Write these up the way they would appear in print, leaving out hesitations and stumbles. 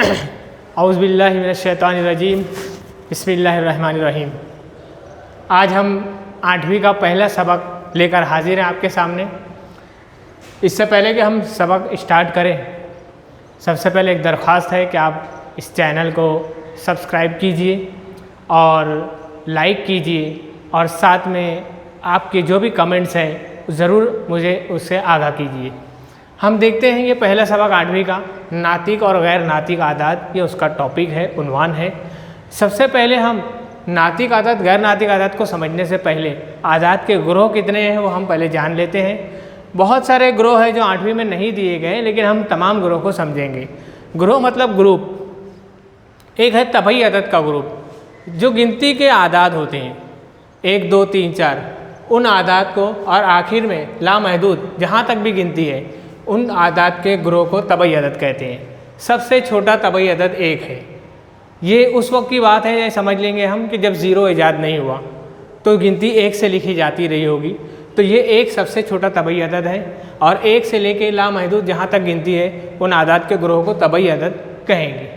औज़ुबिल्लाहि मिनश्शैतानिर्रजीम बिस्मिल्लाहिर्रहमानिर्रहीम। आज हम 8वीं का पहला सबक लेकर हाजिर हैं आपके सामने। इससे पहले कि हम सबक स्टार्ट करें, सबसे पहले एक दरख्वास्त है कि आप इस चैनल को सब्सक्राइब कीजिए और लाइक कीजिए और साथ में आपके जो भी कमेंट्स हैं ज़रूर मुझे उससे आगाह कीजिए। हम देखते हैं ये पहला सबक 8वीं का नातिक और गैर नातिक आदात, ये उसका टॉपिक है, उन्वान है। सबसे पहले हम नातिक आदात गैर नातिक आदात को समझने से पहले आदात के ग्रोह कितने हैं वो हम पहले जान लेते हैं। बहुत सारे ग्रोह हैं जो 8वीं में नहीं दिए गए, लेकिन हम तमाम ग्रोह को समझेंगे। ग्रोह मतलब ग्रुप। एक है तबई अदद का ग्रुप, जो गिनती के आदात होते हैं 1 2 3 4, उन आदात को, और आखिर में लामहदूद जहाँ तक भी गिनती है, उन आदात के ग्रोह को तबई अदद कहते हैं। सबसे छोटा तबई अदद 1 है। ये उस वक्त की बात है, ये समझ लेंगे हम कि जब ज़ीरो ईजाद नहीं हुआ तो गिनती 1 से लिखी जाती रही होगी। तो ये 1 सबसे छोटा तबई अदद है और 1 से लेके लामहदूद जहाँ तक गिनती है उन आदात के ग्रोह को तबई अदद कहेंगे।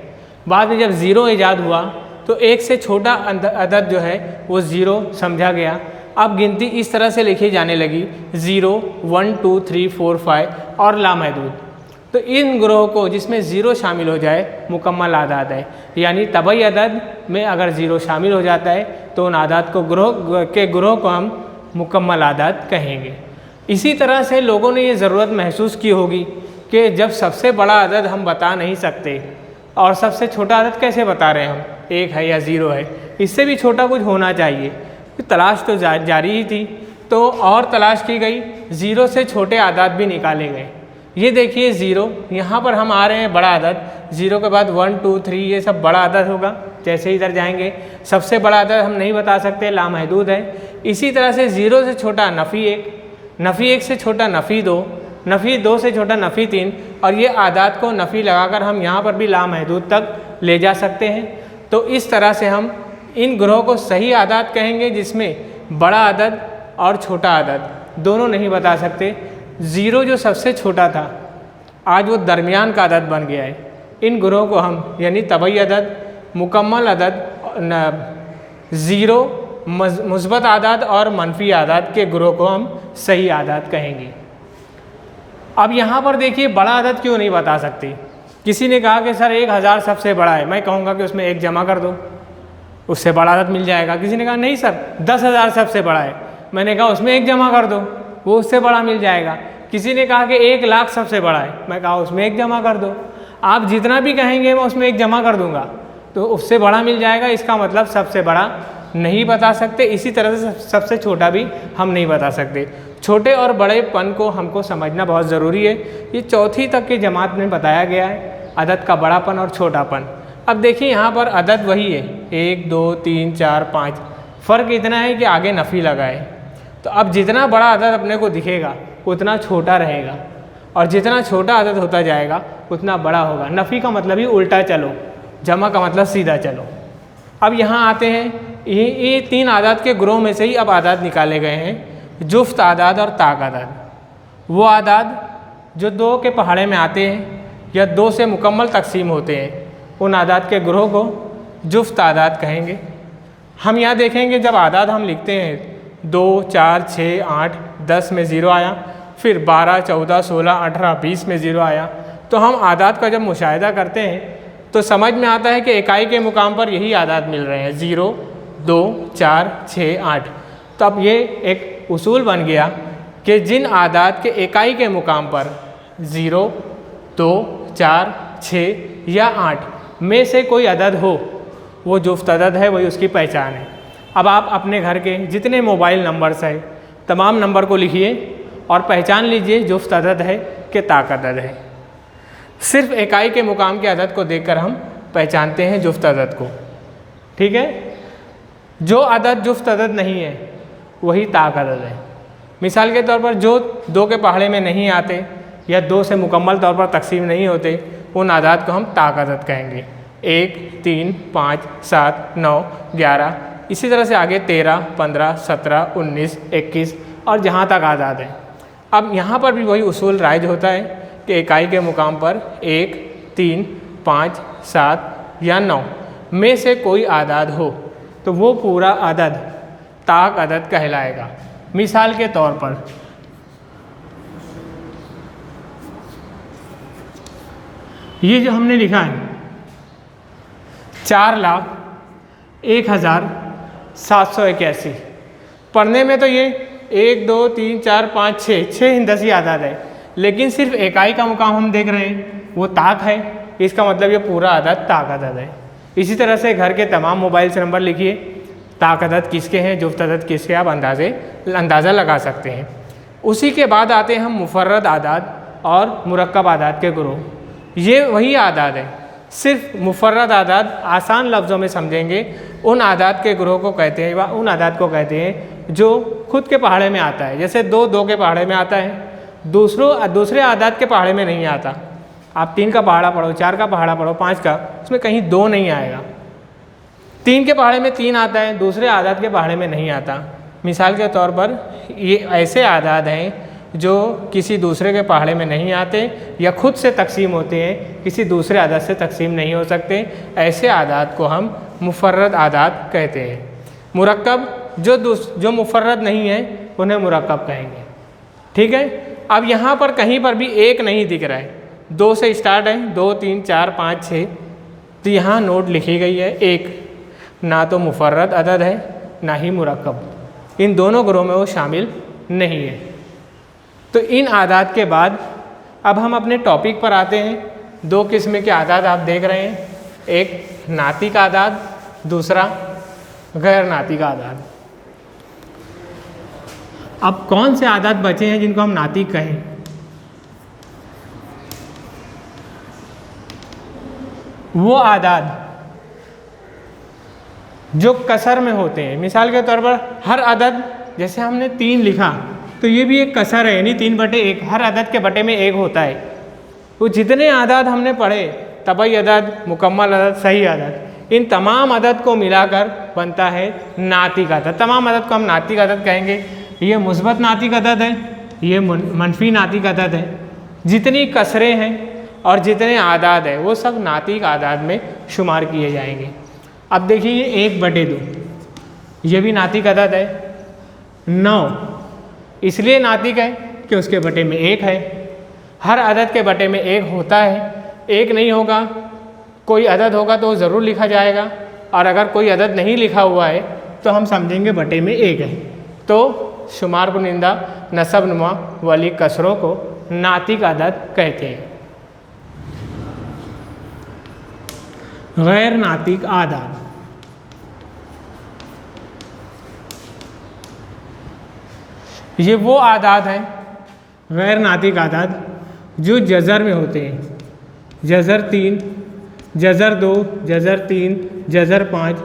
बाद में जब ज़ीरो ईजाद हुआ तो 1 से छोटा अदद जो है वो ज़ीरो समझा गया। अब गिनती इस तरह से लिखी जाने लगी 0 1 2 3 4 5 और लामहदूद। तो इन ग्रोह को जिसमें ज़ीरो शामिल हो जाए मुकम्मल आदात है, यानी तबई अदद में अगर ज़ीरो शामिल हो जाता है तो उन आदात को ग्रोह को हम मुकम्मल आदात कहेंगे। इसी तरह से लोगों ने ये ज़रूरत महसूस की होगी कि जब सबसे बड़ा अदद हम बता नहीं सकते और सबसे छोटा अदद कैसे बता रहे हैं हम, 1 है या 0 है, इससे भी छोटा कुछ होना चाहिए। तलाश तो जारी ही थी, तो और तलाश की गई, 0 से छोटे आदात भी निकाले गए। ये देखिए 0, यहाँ पर हम आ रहे हैं बड़ा अदद, 0 के बाद 1 2 3 ये सब बड़ा अदद होगा। जैसे इधर जाएंगे सबसे बड़ा अदद हम नहीं बता सकते, लामहदूद है। इसी तरह से 0 से छोटा नफ़ी 1, नफ़ी 1 से छोटा नफ़ी 2, नफ़ी 2 से छोटा नफ़ी 3, और ये आदात को नफ़ी लगाकर हम यहाँ पर भी लामहदूद तक ले जा सकते हैं। तो इस तरह से हम इन ग्रोह को सही आदात कहेंगे जिसमें बड़ा अदद और छोटा अदद दोनों नहीं बता सकते। 0 जो सबसे छोटा था आज वो दरमियान का अदद बन गया है। इन ग्रोह को हम यानी तबई अदद, मुकम्मल अदद, 0 मुस्बत आदात और मनफी आदात के ग्रोह को हम सही आदात कहेंगे। अब यहाँ पर देखिए बड़ा अदद क्यों नहीं बता सकते। किसी ने कहा कि सर 1000 सबसे बड़ा है, मैं कहूँगा कि उसमें 1 जमा कर दो, उससे बड़ा अदद मिल जाएगा। किसी ने कहा नहीं सर 10,000 सबसे बड़ा है, मैंने कहा उसमें 1 जमा कर दो, वो उससे बड़ा मिल जाएगा। किसी ने कहा कि 1 लाख सबसे बड़ा है, मैं कहा उसमें 1 जमा कर दो। आप जितना भी कहेंगे मैं उसमें 1 जमा कर दूंगा तो उससे बड़ा मिल जाएगा। इसका मतलब सबसे बड़ा नहीं बता सकते। इसी तरह से सबसे छोटा भी हम नहीं बता सकते। छोटे और बड़ेपन को हमको समझना बहुत ज़रूरी है। ये चौथी तक की जमात में बताया गया है, अदद का बड़ापन और छोटापन। अब देखिए यहाँ पर अदद वही है 1 2 3 4 5, फ़र्क इतना है कि आगे नफ़ी लगा है। तो अब जितना बड़ा अदद अपने को दिखेगा उतना छोटा रहेगा, और जितना छोटा अदद होता जाएगा उतना बड़ा होगा। नफ़ी का मतलब ही उल्टा चलो, जमा का मतलब सीधा चलो। अब यहाँ आते हैं, ये 3 आदात के ग्रोह में से ही अब आदात निकाले गए हैं, जुफ्त आदात और ताक आदात। वो आदात जो 2 के पहाड़े में आते हैं या 2 से मुकम्मल तकसीम होते हैं, उन आदात के ग्रोह को जुफ्त आदात कहेंगे। हम यहाँ देखेंगे जब आदात हम लिखते हैं 2 4 6 8 10 में 0 आया, फिर 12 14 16 18 20 में 0 आया, तो हम आदात का जब मुशाहिदा करते हैं तो समझ में आता है कि इकाई के मुकाम पर यही आदात मिल रहे हैं 0 2 4 6 8। तो अब ये एक उसूल बन गया कि जिन आदात के इकाई के मुकाम पर 0 2 4 6 या 8 में से कोई अदद हो वो जुफ्त अदद है, वही उसकी पहचान है। अब आप अपने घर के जितने मोबाइल नंबर्स हैं तमाम नंबर को लिखिए और पहचान लीजिए जुफ्त अदद है कि ताक अदद है। सिर्फ इकाई के मुकाम के अदद को देखकर हम पहचानते हैं जुफ्त अदद को, ठीक है। जो अदद जुफ्त अदद नहीं है वही ताक अदद है। मिसाल के तौर पर जो 2 के पहाड़े में नहीं आते या 2 से मुकम्मल तौर पर तकसीम नहीं होते, उन आदात को हम ताक अदद कहेंगे। 1 3 5 7 9 11, इसी तरह से आगे 13 15 17 19 21 और जहाँ तक आदात हैं। अब यहाँ पर भी वही उसूल राइज होता है कि इकाई के मुकाम पर 1 3 5 7 या 9 में से कोई आदाद हो तो वो पूरा अदद ताक अदद कहलाएगा। मिसाल के तौर पर ये जो हमने लिखा है 4,01,781, पढ़ने में तो ये 1 2 3 4 5 6 हिंदसी आदाद है, लेकिन सिर्फ इकाई का मुकाम हम देख रहे हैं वो ताक है, इसका मतलब ये पूरा अदद ताक अदद है। इसी तरह से घर के तमाम मोबाइल से नंबर लिखिए, ताक अदद किसके हैं, जुफ्त अदद किसके, आप अंदाज़ा लगा सकते हैं। उसी के बाद आते हैं हम मुफर्रद आदाद और मुरक्कब आदाद के ग्रुप। ये वही आदाद है, सिर्फ मुफर्रद आदाद आसान लफ्ज़ों में समझेंगे, उन आदाद के ग्रोह को कहते हैं, उन आदाद को कहते हैं जो खुद के पहाड़े में आता है। जैसे 2 के पहाड़े में आता है, दूसरे आदाद के पहाड़े में नहीं आता। आप 3 का पहाड़ा पढ़ो, 4 का पहाड़ा पढ़ो, 5 का, उसमें कहीं 2 नहीं आएगा। 3 के पहाड़े में 3 आता है, दूसरे आदाद के पहाड़े में नहीं आता। मिसाल के तौर पर ये ऐसे आदाद हैं जो किसी दूसरे के पहाड़े में नहीं आते या खुद से तकसीम होते हैं, किसी दूसरे आदाद से तकसीम नहीं हो सकते। ऐसे आदाद को हम मुफर्रद आदाद कहते हैं। मुरक्कब जो मुफर्रद नहीं है उन्हें मुरक्कब कहेंगे। ठीक है, अब यहाँ पर कहीं पर भी 1 नहीं दिख रहा है, 2 से स्टार्ट है, 2 3 4 5 6, तो यहाँ नोट लिखी गई है 1, ना तो मुफर्रद अदद है ना ही मुरक्कब, इन दोनों ग्रोह में वो शामिल नहीं है। तो इन आदाद के बाद अब हम अपने टॉपिक पर आते हैं। 2 किस्म के आदाद आप देख रहे हैं, एक नातिक आदाद, दूसरा गैर नातिक आदाद। अब कौन से आदाद बचे हैं जिनको हम नातिक कहें? वो आदाद जो कसर में होते हैं। मिसाल के तौर पर हर अदद, जैसे हमने 3 लिखा तो ये भी एक कसर है, यानी 3/1, हर अदद के बटे में 1 होता है। वो जितने आदाद हमने पढ़े, तबई अदद, मुकम्मल अदद, सही अदद, इन तमाम अदद को मिलाकर बनता है नातिक अदद। तमाम अदद को हम नातिक अदद कहेंगे। ये मुस्बत नातिक अदद है, ये मनफी नातिक अदद है। जितनी कसरें हैं और जितने आदाद है वो सब नातिक आदाद में शुमार किए जाएंगे। अब देखिए 1/2, ये भी नातिक अदद है। 9 इसलिए नातिक है कि उसके बटे में 1 है। हर अदद के बटे में 1 होता है। 1 नहीं होगा, कोई अदद होगा तो ज़रूर लिखा जाएगा, और अगर कोई अदद नहीं लिखा हुआ है तो हम समझेंगे बटे में 1 है। तो शुमार कुनिंदा नसब नुमा वाली कसरों को नातिक अदद कहते हैं। गैर नातिक आदाद, ये वो आदाद हैं, गैर नातिक आदाद, जो जज़र में होते हैं। जज़र 3, जज़र 2, जज़र 3, जज़र 5।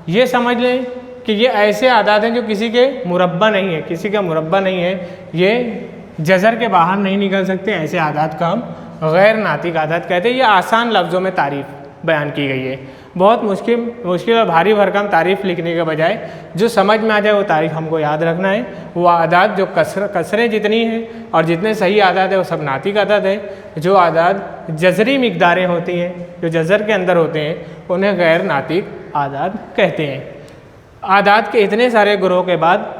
ये समझ लें कि ये ऐसे आदाद हैं जो किसी के मुरब्बा नहीं है, किसी का मुरब्बा नहीं है, ये जज़र के बाहर नहीं निकल सकते। ऐसे आदाद का हम गैर नातिक आदाद कहते हैं। ये आसान लफ्ज़ों में तारीफ़ बयान की गई है। बहुत मुश्किल और भारी भरकम तारीफ़ लिखने के बजाय जो समझ में आ जाए वो तारीफ़ हमको याद रखना है। वो आदाद जो कसरें जितनी हैं और जितने सही आदाद है वो सब नातिक आदाद है। जो आदाद जज़री मिक़दारें होती हैं, जो जज़र के अंदर होते हैं, उन्हें गैर नातिक आदाद कहते हैं। आदाद के इतने सारे ग्रोह के बाद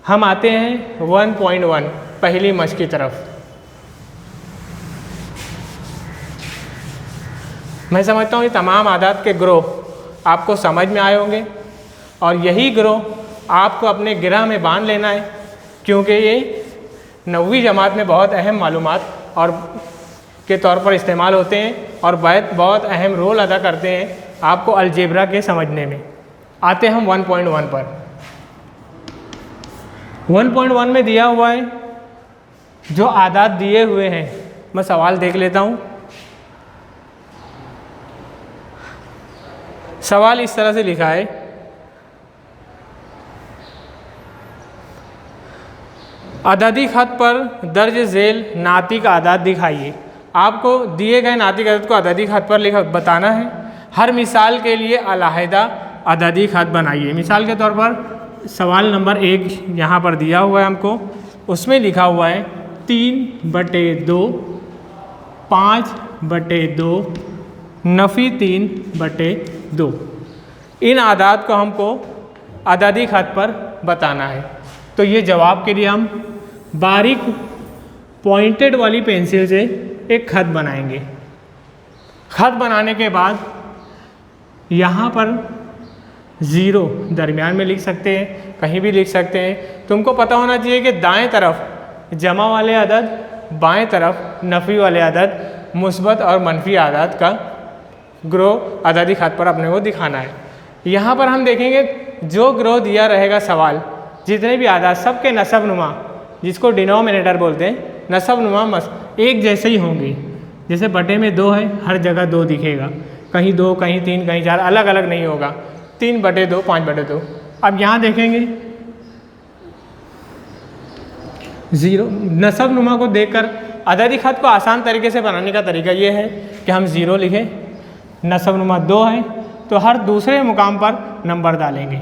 हम आते हैं 1.1 पहली मश्क की तरफ। मैं समझता हूँ ये तमाम आदाद के ग्रोह आपको समझ में आए होंगे, और यही ग्रोह आपको अपने गिरह में बांध लेना है, क्योंकि ये 9वीं जमात में बहुत अहम मालूमात और के तौर पर इस्तेमाल होते हैं और बहुत अहम रोल अदा करते हैं आपको अलजेब्रा के समझने में। आते हम 1.1 पर। 1.1 में दिया हुआ है जो आदाद दिए हुए हैं, मैं सवाल देख लेता हूँ। सवाल इस तरह से लिखा है, अददी ख़त पर दर्ज झेल नातिक आदाद दिखाइए। आपको दिए गए नातिक आदाद को अददी ख़त पर बताना है। हर मिसाल के लिए अलहदा अददी ख़त बनाइए। मिसाल के तौर पर सवाल नंबर 1 यहाँ पर दिया हुआ है हमको, उसमें लिखा हुआ है 3/2, 5/2, नफ़ी 3/2। इन आदाद को हमको अददी खत पर बताना है। तो ये जवाब के लिए हम बारीक पॉइंटेड वाली पेंसिल से एक खत बनाएंगे। खत बनाने के बाद यहाँ पर 0 दरमियान में लिख सकते हैं, कहीं भी लिख सकते हैं। तुमको पता होना चाहिए कि दाएं तरफ जमा वाले अदद, बाएं तरफ नफ़ी वाले अदद, मुस्बत और मनफी आदाद का ग्रोह अददी खत पर अपने को दिखाना है। यहाँ पर हम देखेंगे जो ग्रोह दिया रहेगा सवाल, जितने भी आदाद सबके नसब नुमा, जिसको डिनोमिनेटर बोलते हैं, नसब नुमा एक जैसे ही होंगे। जैसे बटे में 2 है, हर जगह 2 दिखेगा, कहीं 2 कहीं 3 कहीं 4, अलग अलग नहीं होगा। 3/2 5/2। अब यहाँ देखेंगे 0 नसब नुमा को देखकर अददी खत को आसान तरीके से बनाने का तरीका ये है कि हम 0 लिखें, नसब नुमा 2 है तो हर दूसरे मुकाम पर नंबर डालेंगे,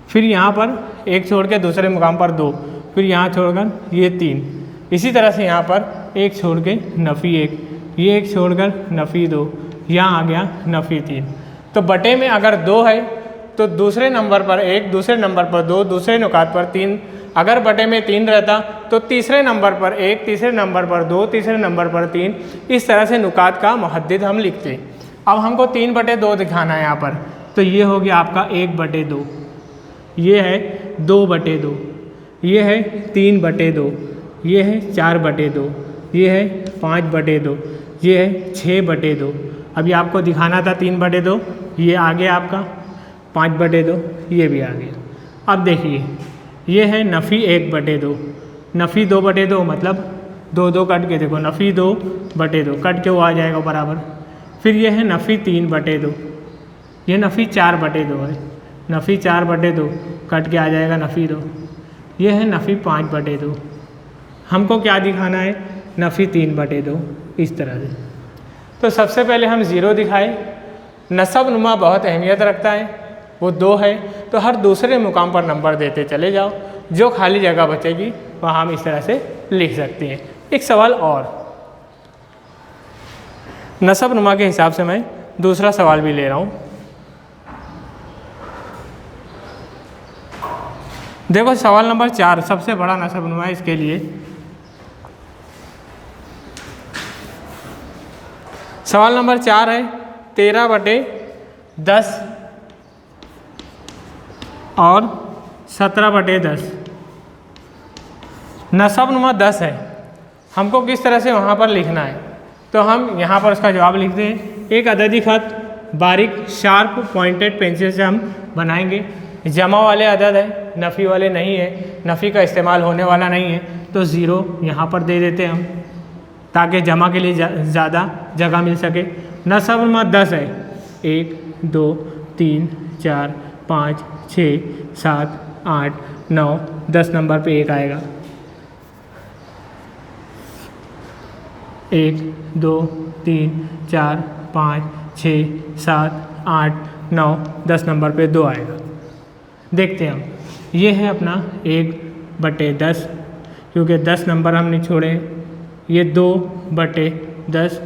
फिर यहाँ पर 1 छोड़ के दूसरे मुकाम पर 2, फिर यहाँ छोड़कर ये 3, इसी तरह से यहाँ पर 1 छोड़ के नफ़ी 1, ये 1 छोड़कर नफ़ी 2, यहाँ आ गया नफ़ी 3। तो बटे में अगर 2 है तो दूसरे नंबर पर 1, दूसरे नंबर पर 2, दूसरे नुकात पर 3। अगर बटे में 3 रहता तो तीसरे नंबर पर 1, तीसरे नंबर पर 2, तीसरे नंबर पर 3, इस तरह से नुकात का मुहद्दिद हम लिखते। अब हमको 3/2 दिखाना है यहाँ पर, तो ये हो गया आपका 1/2, ये है 2/2, ये है 3/2, ये है 4/2, ये है 5/2, ये है 6/2। अभी आपको दिखाना था 3/2, ये आ गया आपका 5/2, ये भी आ गया। अब देखिए ये है नफ़ी 1/2, नफ़ी 2/2 मतलब 2 कट के देखो, नफ़ी 2/2 कट के वो आ जाएगा बराबर। फिर ये है नफ़ी 3/2, ये नफ़ी 4/2 है, नफ़ी 4/2 कट के आ जाएगा नफ़ी 2, ये है नफ़ी 5/2। हमको क्या दिखाना है? नफ़ी 3/2, इस तरह से। तो सबसे पहले हम 0 दिखाए। नसब नुमा बहुत अहमियत रखता है, वो 2 है तो हर दूसरे मुकाम पर नंबर देते चले जाओ, जो खाली जगह बचेगी वहाँ हम इस तरह से लिख सकते हैं। एक सवाल और, नसब नुमा के हिसाब से मैं दूसरा सवाल भी ले रहा हूँ। देखो सवाल नंबर 4 सबसे बड़ा नसब नुमा है इसके लिए। सवाल नंबर 4 है 13/10 और 17/10। नसब नुमा 10 है, हमको किस तरह से वहाँ पर लिखना है? तो हम यहाँ पर उसका जवाब लिखते हैं। एक अददी खत बारीक शार्प पॉइंटेड पेंसिल से हम बनाएंगे। जमा वाले अदद है, नफ़ी वाले नहीं है, नफ़ी का इस्तेमाल होने वाला नहीं है, तो 0 यहाँ पर दे देते हैं हम, ताकि जमा के लिए ज़्यादा जगह मिल सके। नसब नुमा 10 है, 1 2 3 4 5 6 7 8 9 10 नंबर पे 1 आएगा। 1 2 3 4 5 6 7 8 9 10 नंबर पे 2 आएगा। देखते हैं हम, ये है अपना 1/10, क्योंकि 10 नंबर हमने छोड़े। ये 2/10,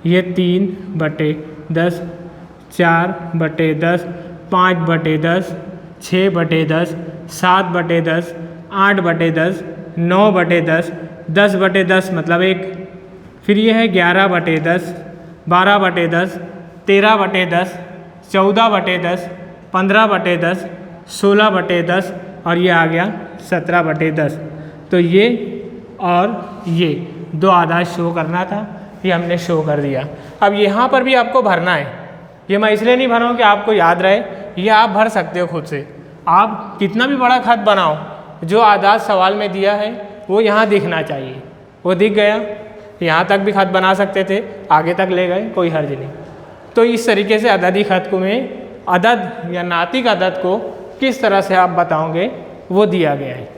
ये 3/10, 4/10, 5/10, 6/10, 7/10, 8/10, 9/10, 10/10 मतलब 1। फिर ये है 11/10, 12/10, 13/10, 14/10, 15/10, 16/10 और ये आ गया 17/10। तो ये और ये 2 आदाद शो करना था, ये हमने शो कर दिया। अब यहाँ पर भी आपको भरना है। ये मैं इसलिए नहीं भर रहा हूँ कि आपको याद रहे, ये आप भर सकते हो खुद से। आप कितना भी बड़ा खत बनाओ, जो आदाद सवाल में दिया है वो यहाँ दिखना चाहिए। वो दिख गया, यहाँ तक भी खत बना सकते थे, आगे तक ले गए, कोई हर्ज नहीं। तो इस तरीके से अददी खत को में अदद या नातिक अदद को किस तरह से आप बताओगे वो दिया गया है।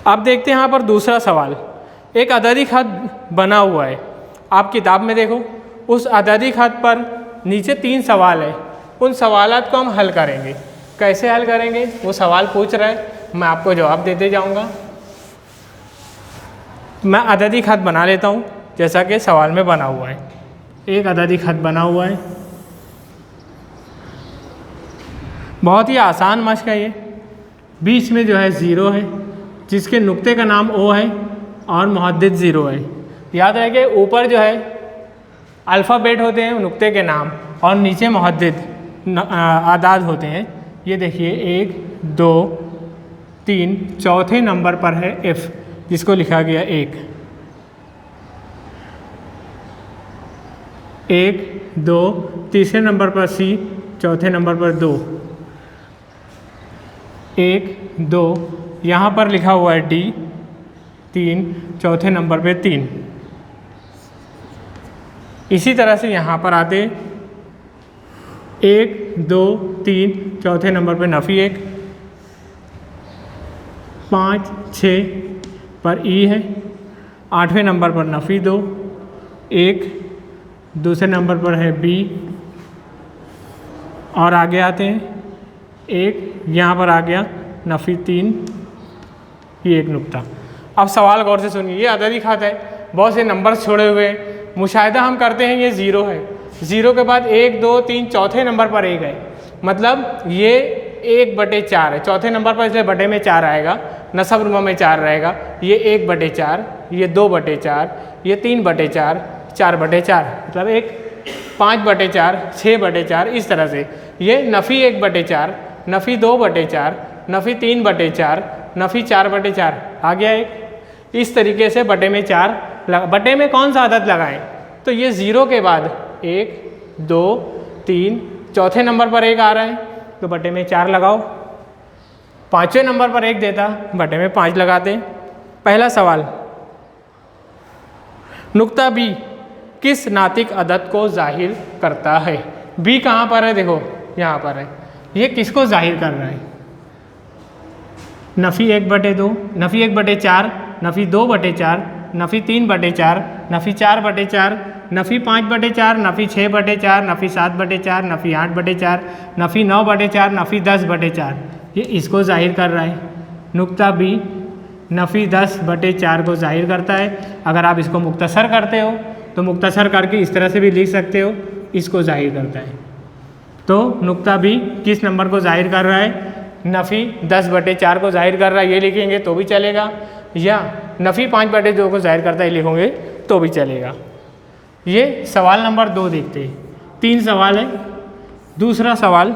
अब देखते हैं यहाँ पर दूसरा सवाल। एक अददी खत बना हुआ है, आप किताब में देखो, उस अददी खत पर नीचे 3 सवाल है। उन सवालात को हम हल करेंगे। कैसे हल करेंगे? वो सवाल पूछ रहा है, मैं आपको जवाब देते जाऊंगा। मैं अददी खत बना लेता हूँ जैसा कि सवाल में बना हुआ है। एक अददी खत बना हुआ है, बहुत ही आसान मश्क है ये। बीच में जो है ज़ीरो है जिसके नुक्ते का नाम ओ है और मुहद्दिद ज़ीरो है। याद रहे ऊपर जो है अल्फ़ाबेट होते हैं नुक्ते के नाम और नीचे मुहद्दिद आदाद होते हैं। ये देखिए 1 2 3, चौथे नंबर पर है F जिसको लिखा गया 1 1 2, तीसरे नंबर पर C, चौथे नंबर पर 2 1 2, यहाँ पर लिखा हुआ है D 3, चौथे नंबर पे 3। इसी तरह से यहाँ पर आते 1 2 3, चौथे नंबर पे नफ़ी 1, 5 6 पर E है, आठवें नंबर पर नफ़ी 2, 1 दूसरे नंबर पर है B और आगे आते हैं 1, यहाँ पर आ गया नफ़ी 3, ये एक नुक्ता। अब सवाल गौर से सुनिए, ये अददी खत है, बहुत से नंबर्स छोड़े हुए, मुशाहिदा हम करते हैं ये ज़ीरो है, ज़ीरो के बाद 1 2 3, चौथे नंबर पर 1 है, मतलब ये 1/4 है। चौथे नंबर पर इसलिए बटे में 4 आएगा, नसब नुमा में 4 रहेगा। ये 1/4, ये 2/4, ये 3/4, 4/4, मतलब एक 5/4, 6/4, इस तरह से। ये नफ़ी 1/4, नफ़ी 2/4, नफ़ी 3/4, नफ़ी 4/4 आ गया एक। इस तरीके से बटे में 4 बटे में कौन सा अदद लगाएं, तो ये ज़ीरो के बाद 1 2 3, चौथे नंबर पर 1 आ रहा है तो बटे में 4 लगाओ। पाँचवें नंबर पर 1 देता, बटे में 5 लगाते। पहला सवाल, नुक्ता बी किस नातिक अदद को जाहिर करता है? बी कहाँ पर है? देखो यहाँ पर है। ये किसको जाहिर कर रहा है? नफ़ी 1/2, नफ़ी 1/4, नफ़ी 2/4, नफ़ी 3/4, नफ़ी 4/4, नफ़ी 5/4, नफ़ी 6/4, नफ़ी 7/4, नफ़ी 8/4, नफ़ी 9/4, नफ़ी 10/4। ये इसको जाहिर कर रहा है। नुक्ता बी नफ़ी 10/4 को जाहिर करता है। अगर आप इसको मुख्तसर करते हो तो मुख्तसर करके इस तरह से भी लिख सकते हो, इसको जाहिर करता है। तो नुक्ता बी किस नंबर को जाहिर कर रहा है? नफ़ी 10/4 को जाहिर कर रहा है, ये लिखेंगे तो भी चलेगा, या नफ़ी 5/2 को जाहिर करता है लिखोगे तो भी चलेगा। ये सवाल नंबर 2 देखते हैं। 3 सवाल है। दूसरा सवाल,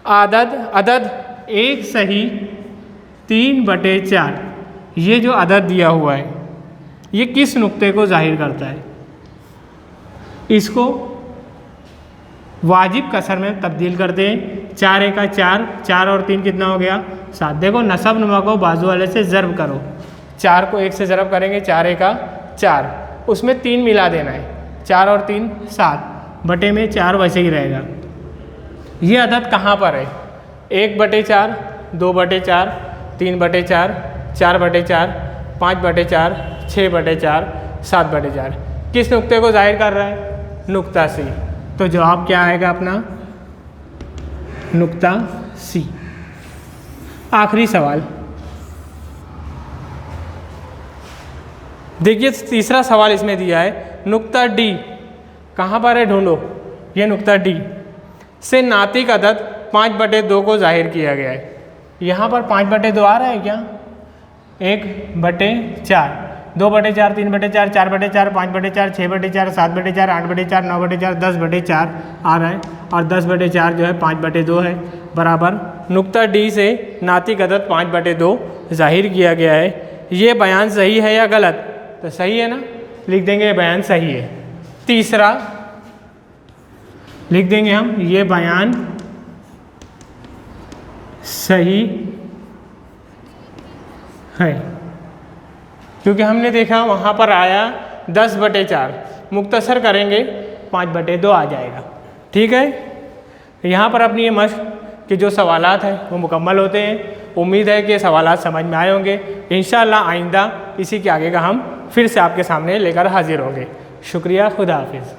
अदद 1 सही 3/4, ये जो अदद दिया हुआ है ये किस नुक्ते को जाहिर करता है? इसको वाजिब कसर में तब्दील करते हैं। 4 1 4, 4 और 3 कितना हो गया? 7। देखो नसब नुमा को बाजू वाले से ज़र्ब करो, 4 को 1 से ज़र्ब करेंगे, 4 1 4, उसमें 3 मिला देना है, 4 और 3 7, बटे में 4 वैसे ही रहेगा। ये अदद कहाँ पर है? 1/4, 2/4, 3/4, 4/4, 5/4, 6/4, 7/4। किस नुक्ते को जाहिर कर रहा है? नुक्ता सी। तो जवाब क्या आएगा अपना? नुक्ता सी। आखिरी सवाल देखिए, तीसरा सवाल इसमें दिया है, नुक्ता डी कहाँ पर है? ढूंढो। ये नुक्ता डी से नातिक अदद 5/2 को जाहिर किया गया है। यहाँ पर 5/2 आ रहा है क्या? 1/4, 2/4, 3/4, 4/4, 5/4, 6/4, 7/4, 8/4, 9/4, 10/4 आ रहा है, और 10/4 जो है 5/2 है, बराबर नुक्ता डी से नातिक अदद 5/2 जाहिर किया गया है। ये बयान सही है या गलत? तो सही है ना, लिख देंगे ये बयान सही है। तीसरा लिख देंगे हम, ये बयान सही है, क्योंकि हमने देखा वहाँ पर आया 10/4, मुख्तसर करेंगे 5/2 आ जाएगा। ठीक है, यहाँ पर अपनी ये मश्क के जो सवालात हैं वो मुकम्मल होते हैं। उम्मीद है कि ये सवालात समझ में आए होंगे। इंशाअल्लाह आइंदा इसी के आगे का हम फिर से आपके सामने लेकर हाजिर होंगे। शुक्रिया, खुदा हाफिज़।